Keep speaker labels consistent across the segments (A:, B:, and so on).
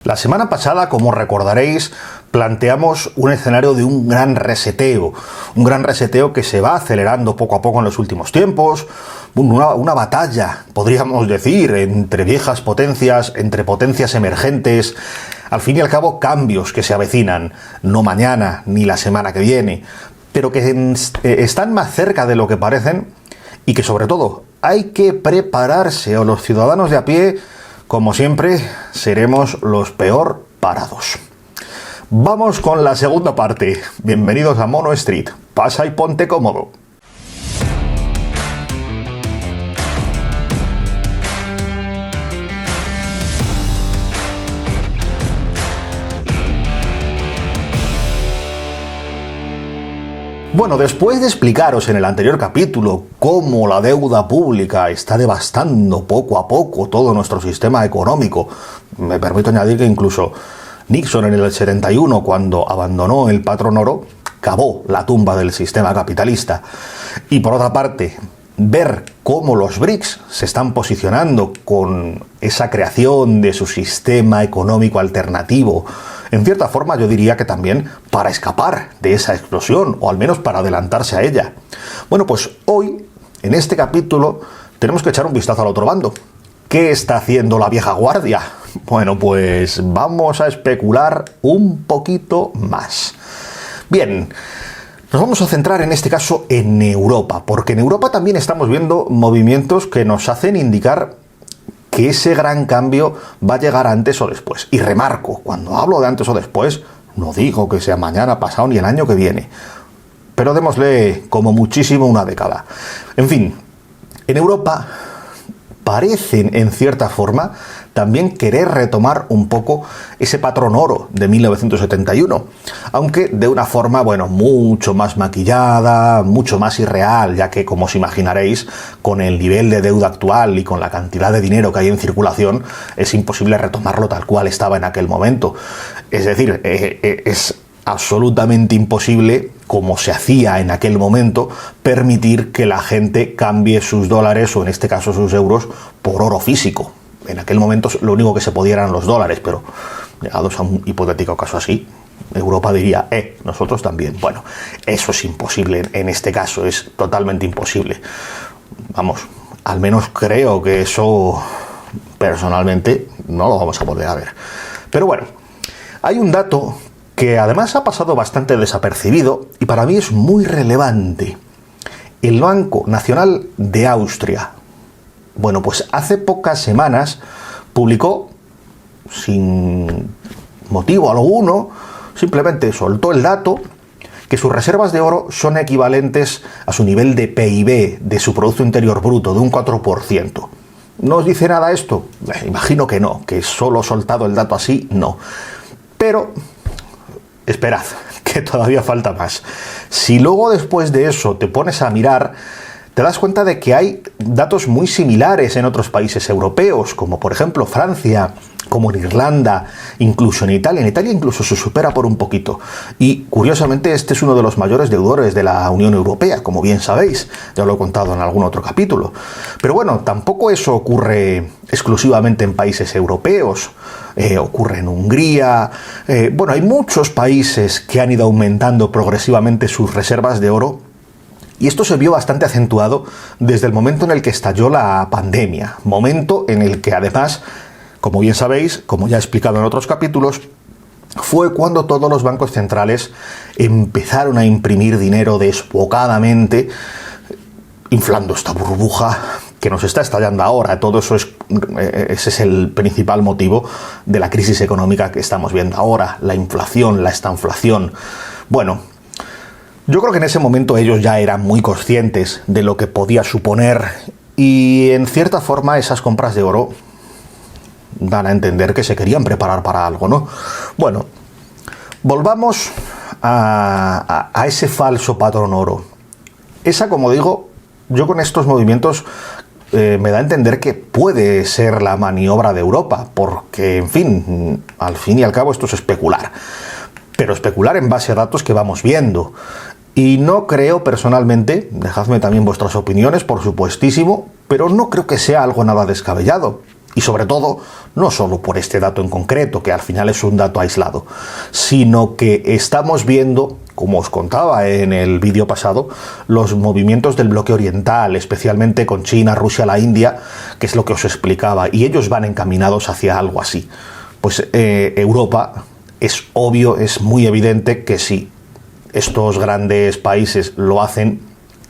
A: La semana pasada, como recordaréis, planteamos un escenario de un gran reseteo que se va acelerando poco a poco en los últimos tiempos, una batalla, podríamos decir, entre viejas potencias, entre potencias emergentes, al fin y al cabo cambios que se avecinan, no mañana ni la semana que viene, pero que están más cerca de lo que parecen y que sobre todo hay que prepararse, o los ciudadanos de a pie, como siempre, seremos los peor parados. Vamos con la segunda parte. Bienvenidos a Mono Street. Pasa y ponte cómodo. Bueno, después de explicaros en el anterior capítulo cómo la deuda pública está devastando poco a poco todo nuestro sistema económico, me permito añadir que incluso Nixon en el 71, cuando abandonó el patrón oro, cavó la tumba del sistema capitalista. Y por otra parte, ver cómo los BRICS se están posicionando con esa creación de su sistema económico alternativo, en cierta forma yo diría que también para escapar de esa explosión, o al menos para adelantarse a ella. Bueno, pues hoy, en este capítulo, tenemos que echar un vistazo al otro bando. ¿Qué está haciendo la vieja guardia? Bueno, pues vamos a especular un poquito más. Bien, nos vamos a centrar en este caso en Europa, porque en Europa también estamos viendo movimientos que nos hacen indicar que ese gran cambio va a llegar antes o después. Y remarco, cuando hablo de antes o después, no digo que sea mañana, pasado ni el año que viene, pero démosle como muchísimo una década. En fin, en Europa parecen, en cierta forma, también querer retomar un poco ese patrón oro de 1971, aunque de una forma, bueno, mucho más maquillada, mucho más irreal, ya que, como os imaginaréis, con el nivel de deuda actual y con la cantidad de dinero que hay en circulación, es imposible retomarlo tal cual estaba en aquel momento. Es decir, es absolutamente imposible, como se hacía en aquel momento, permitir que la gente cambie sus dólares, o en este caso sus euros, por oro físico. En aquel momento lo único que se podía eran los dólares, pero llegados a un hipotético caso así, Europa diría, nosotros también. Bueno, eso es imposible en este caso, es totalmente imposible. Vamos, al menos creo que eso, personalmente, no lo vamos a volver a ver. Pero bueno, hay un dato que además ha pasado bastante desapercibido y para mí es muy relevante. El Banco Nacional de Austria, bueno, pues hace pocas semanas publicó, sin motivo alguno, simplemente soltó el dato que sus reservas de oro son equivalentes a su nivel de PIB, de su Producto Interior Bruto, de un 4%. ¿No os dice nada esto? Imagino que no, que solo soltado el dato así, no. Pero esperad, que todavía falta más. Si luego después de eso te pones a mirar, te das cuenta de que hay datos muy similares en otros países europeos, como por ejemplo Francia, como en Irlanda, incluso en Italia. En Italia incluso se supera por un poquito. Y curiosamente este es uno de los mayores deudores de la Unión Europea, como bien sabéis. Ya lo he contado en algún otro capítulo. Pero bueno, tampoco eso ocurre exclusivamente en países europeos. Ocurre en Hungría. Bueno, hay muchos países que han ido aumentando progresivamente sus reservas de oro. Y esto se vio bastante acentuado desde el momento en el que estalló la pandemia. Momento en el que además, como bien sabéis, como ya he explicado en otros capítulos, fue cuando todos los bancos centrales empezaron a imprimir dinero desbocadamente, inflando esta burbuja que nos está estallando ahora. Todo eso ese es el principal motivo de la crisis económica que estamos viendo ahora, la inflación, la estanflación. Bueno, yo creo que en ese momento ellos ya eran muy conscientes de lo que podía suponer y en cierta forma esas compras de oro dan a entender que se querían preparar para algo, ¿no? Bueno, volvamos a ese falso patrón oro. Esa, como digo, yo con estos movimientos me da a entender que puede ser la maniobra de Europa, porque, en fin, al fin y al cabo esto es especular. Pero especular en base a datos que vamos viendo. Y no creo personalmente, dejadme también vuestras opiniones, por supuestísimo, pero no creo que sea algo nada descabellado. Y sobre todo, no solo por este dato en concreto, que al final es un dato aislado, sino que estamos viendo, como os contaba en el vídeo pasado, los movimientos del bloque oriental, especialmente con China, Rusia, la India, que es lo que os explicaba, y ellos van encaminados hacia algo así. Pues Europa, es obvio, es muy evidente que si estos grandes países lo hacen,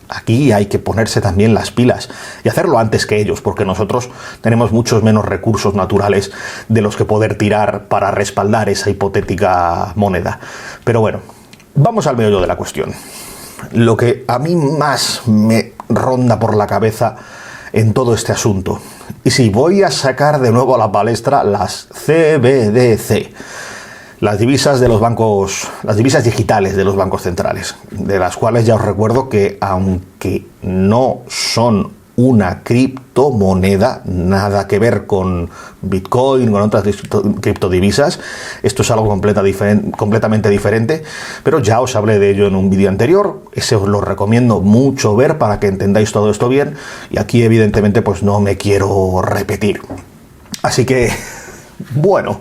A: aquí hay que ponerse también las pilas y hacerlo antes que ellos, porque nosotros tenemos muchos menos recursos naturales de los que poder tirar para respaldar esa hipotética moneda. Pero bueno, vamos al meollo de la cuestión. Lo que a mí más me ronda por la cabeza en todo este asunto, y sí, voy a sacar de nuevo a la palestra las CBDC, las divisas de los bancos, las divisas digitales de los bancos centrales, de las cuales ya os recuerdo que, aunque no son una criptomoneda, nada que ver con Bitcoin, con otras criptodivisas, esto es algo completamente diferente, pero ya os hablé de ello en un vídeo anterior, ese os lo recomiendo mucho ver para que entendáis todo esto bien, y aquí evidentemente pues no me quiero repetir. Así que, bueno,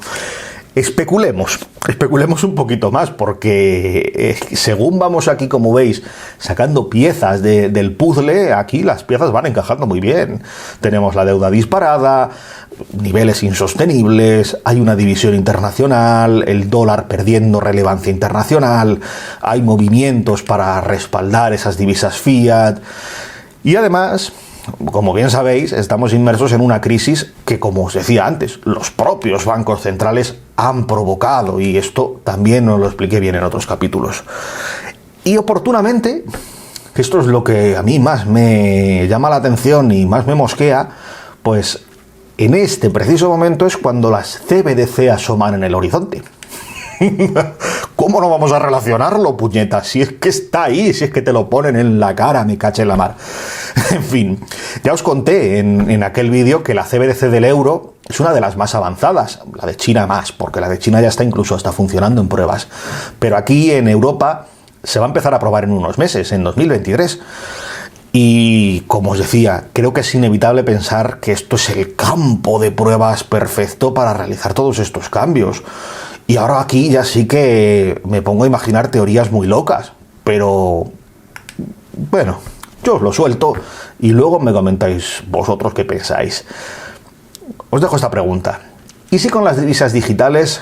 A: especulemos un poquito más, porque según vamos aquí, como veis, sacando piezas del puzzle, aquí las piezas van encajando muy bien. Tenemos la deuda disparada, niveles insostenibles, hay una división internacional, el dólar perdiendo relevancia internacional, hay movimientos para respaldar esas divisas fiat, y además, como bien sabéis, estamos inmersos en una crisis que, como os decía antes, los propios bancos centrales han provocado, y esto también os lo expliqué bien en otros capítulos. Y oportunamente, que esto es lo que a mí más me llama la atención y más me mosquea, pues en este preciso momento es cuando las CBDC asoman en el horizonte. ¿Cómo no vamos a relacionarlo, puñeta? Si es que está ahí, si es que te lo ponen en la cara, me caché en la mar. En fin, ya os conté en aquel vídeo que la CBDC del euro es una de las más avanzadas, la de China más, porque la de China ya está funcionando en pruebas. Pero aquí en Europa se va a empezar a probar en unos meses, en 2023. Y como os decía, creo que es inevitable pensar que esto es el campo de pruebas perfecto para realizar todos estos cambios. Y ahora aquí ya sí que me pongo a imaginar teorías muy locas, pero bueno, yo os lo suelto y luego me comentáis vosotros qué pensáis. Os dejo esta pregunta: ¿y si con las divisas digitales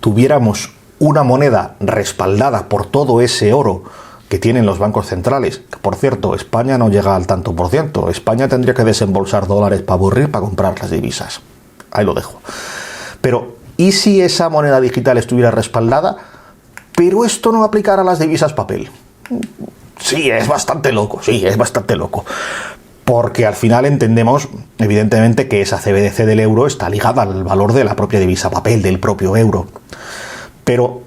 A: tuviéramos una moneda respaldada por todo ese oro que tienen los bancos centrales? Que, por cierto, España no llega al tanto por ciento. España tendría que desembolsar dólares para aburrir para comprar las divisas. Ahí lo dejo. Pero ¿y si esa moneda digital estuviera respaldada, pero esto no aplicara a las divisas papel? Sí, es bastante loco, Porque al final entendemos, evidentemente, que esa CBDC del euro está ligada al valor de la propia divisa papel, del propio euro. Pero,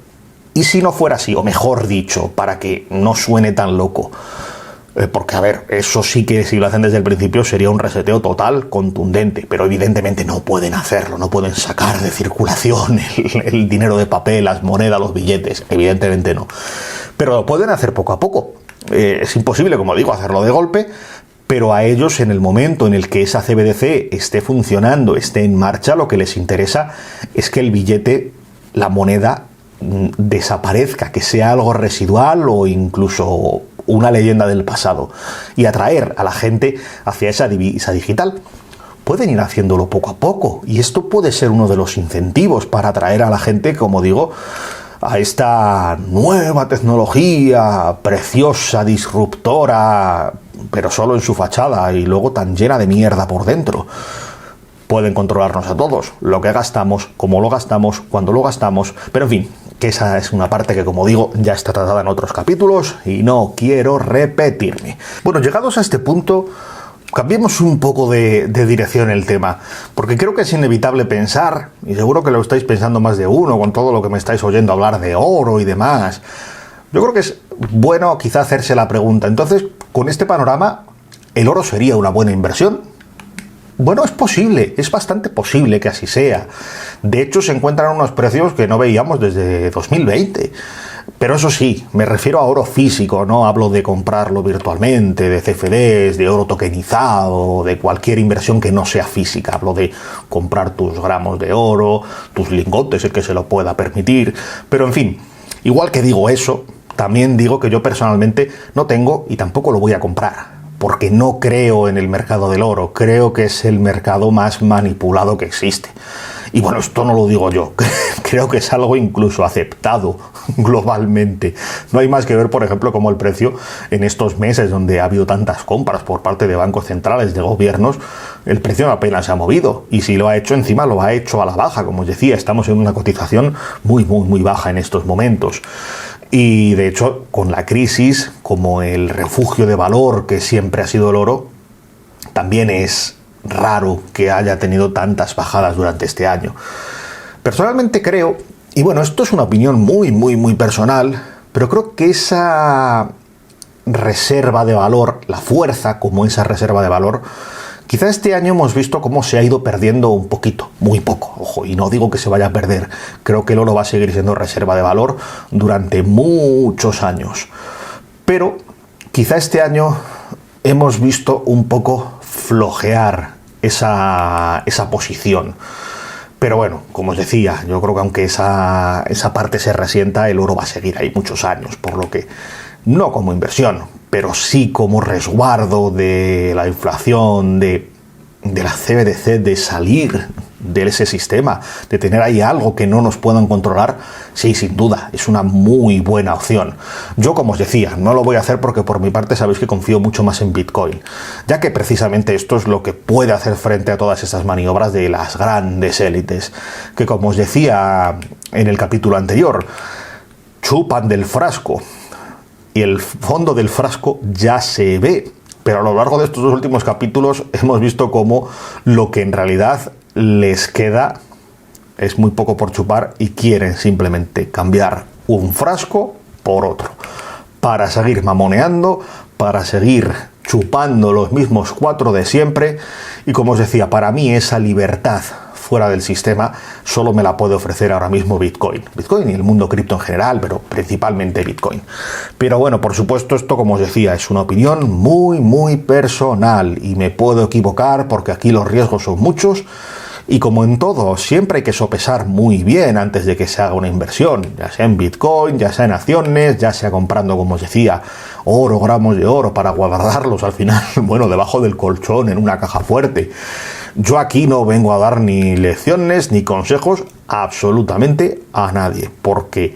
A: ¿y si no fuera así? O mejor dicho, para que no suene tan loco. Porque, a ver, eso sí que si lo hacen desde el principio sería un reseteo total, contundente, pero evidentemente no pueden hacerlo, no pueden sacar de circulación el dinero de papel, las monedas, los billetes, evidentemente no. Pero lo pueden hacer poco a poco. Es imposible, como digo, hacerlo de golpe, pero a ellos, en el momento en el que esa CBDC esté funcionando, esté en marcha, lo que les interesa es que el billete, la moneda, desaparezca, que sea algo residual o incluso una leyenda del pasado, y atraer a la gente hacia esa divisa digital. Pueden ir haciéndolo poco a poco, y esto puede ser uno de los incentivos para atraer a la gente, como digo, a esta nueva tecnología preciosa, disruptora, pero solo en su fachada y luego tan llena de mierda por dentro. Pueden controlarnos a todos, lo que gastamos, cómo lo gastamos, cuándo lo gastamos, pero en fin, que esa es una parte que, como digo, ya está tratada en otros capítulos y no quiero repetirme. Bueno, llegados a este punto, cambiemos un poco de dirección el tema, porque creo que es inevitable pensar, y seguro que lo estáis pensando más de uno con todo lo que me estáis oyendo hablar de oro y demás. Yo creo que es bueno quizá hacerse la pregunta, entonces, con este panorama, ¿el oro sería una buena inversión? Bueno, es posible, es bastante posible que así sea. De hecho, se encuentran unos precios que no veíamos desde 2020. Pero eso sí, me refiero a oro físico, no hablo de comprarlo virtualmente, de CFDs, de oro tokenizado, de cualquier inversión que no sea física. Hablo de comprar tus gramos de oro, tus lingotes, el que se lo pueda permitir. Pero en fin, igual que digo eso, también digo que yo personalmente no tengo y tampoco lo voy a comprar, porque no creo en el mercado del oro. Creo que es el mercado más manipulado que existe. Y bueno, esto no lo digo yo, creo que es algo incluso aceptado globalmente. No hay más que ver, por ejemplo, cómo el precio en estos meses donde ha habido tantas compras por parte de bancos centrales, de gobiernos, el precio apenas se ha movido. Y si lo ha hecho encima, lo ha hecho a la baja. Como os decía, estamos en una cotización muy baja en estos momentos. Y de hecho, con la crisis, como el refugio de valor que siempre ha sido el oro, también es raro que haya tenido tantas bajadas durante este año. Personalmente creo, y bueno, esto es una opinión muy personal, pero creo que esa reserva de valor, la fuerza como esa reserva de valor, quizá este año hemos visto cómo se ha ido perdiendo un poquito, muy poco, ojo, y no digo que se vaya a perder, creo que el oro va a seguir siendo reserva de valor durante muchos años, pero quizá este año hemos visto un poco flojear esa posición. Pero bueno, como os decía, yo creo que aunque esa parte se resienta, el oro va a seguir ahí muchos años, por lo que no como inversión, pero sí como resguardo de la inflación, de la CBDC, de salir de ese sistema, de tener ahí algo que no nos puedan controlar, sí, sin duda, es una muy buena opción. Yo, como os decía, no lo voy a hacer porque por mi parte sabéis que confío mucho más en Bitcoin, ya que precisamente esto es lo que puede hacer frente a todas estas maniobras de las grandes élites, que como os decía en el capítulo anterior, chupan del frasco, y el fondo del frasco ya se ve. Pero a lo largo de estos dos últimos capítulos hemos visto cómo lo que en realidad les queda es muy poco por chupar y quieren simplemente cambiar un frasco por otro para seguir mamoneando, para seguir chupando los mismos 4 de siempre. Y como os decía, para mí esa libertad fuera del sistema solo me la puede ofrecer ahora mismo Bitcoin y el mundo cripto en general, pero principalmente Bitcoin. Pero bueno, por supuesto, esto, como os decía, es una opinión muy personal y me puedo equivocar porque aquí los riesgos son muchos. Y como en todo, siempre hay que sopesar muy bien antes de que se haga una inversión, ya sea en Bitcoin, ya sea en acciones, ya sea comprando, como os decía, oro, gramos de oro para guardarlos al final, bueno, debajo del colchón, en una caja fuerte. Yo aquí no vengo a dar ni lecciones ni consejos absolutamente a nadie, porque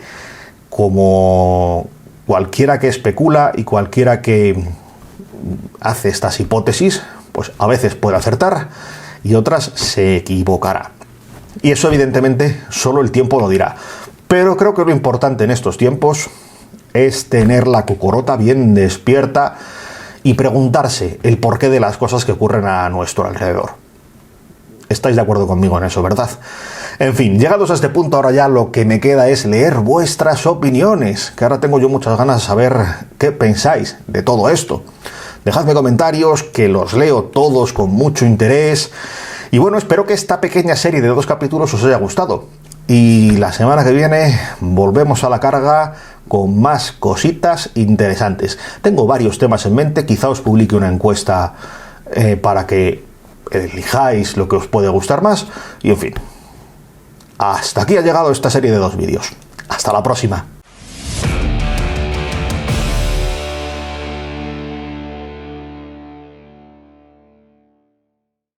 A: como cualquiera que especula y cualquiera que hace estas hipótesis, pues a veces puede acertar y otras se equivocará. Y eso evidentemente solo el tiempo lo dirá. Pero creo que lo importante en estos tiempos es tener la cocorota bien despierta y preguntarse el porqué de las cosas que ocurren a nuestro alrededor. Estáis de acuerdo conmigo en eso, ¿verdad? En fin, llegados a este punto, ahora ya lo que me queda es leer vuestras opiniones, que ahora tengo yo muchas ganas de saber qué pensáis de todo esto. Dejadme comentarios, que los leo todos con mucho interés. Y bueno, espero que esta pequeña serie de 2 capítulos os haya gustado. Y la semana que viene volvemos a la carga con más cositas interesantes. Tengo varios temas en mente, quizá os publique una encuesta para que elijáis lo que os puede gustar más. Y en fin, hasta aquí ha llegado esta serie de 2 vídeos. Hasta la próxima.